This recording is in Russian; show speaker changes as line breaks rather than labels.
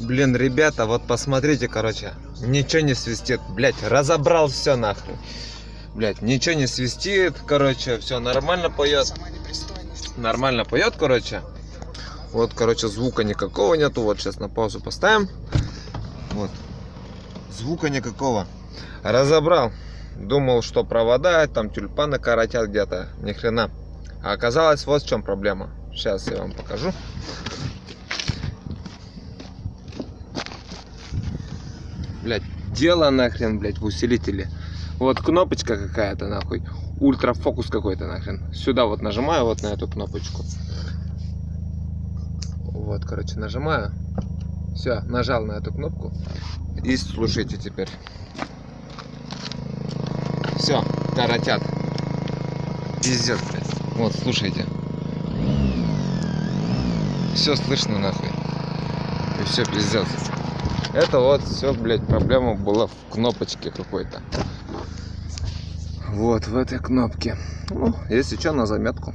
Блин, ребята, вот посмотрите, короче, ничего не свистит, блять, разобрал все нахрен. Блять, ничего не свистит, короче, все нормально поет. Нормально поет, короче. Вот, короче, звука никакого нету. Вот сейчас на паузу поставим. Вот. Звука никакого. Разобрал. Думал, что провода, там тюльпаны коротят где-то. Ни хрена. А оказалось, вот в чем проблема. Сейчас я вам покажу. Блять, дело нахрен, блять, в усилителе. Вот кнопочка какая-то, нахуй. Ультрафокус какой-то нахрен. Сюда вот нажимаю, вот на эту кнопочку. Вот, короче, нажимаю. Все, нажал на эту кнопку. И слушайте теперь. Все, коротят. Пиздец, блядь. Вот, слушайте. Все слышно нахуй. И все, пиздец. Это вот все, блядь, проблема была в кнопочке какой-то. Вот в этой кнопке. Ну, если что, на заметку.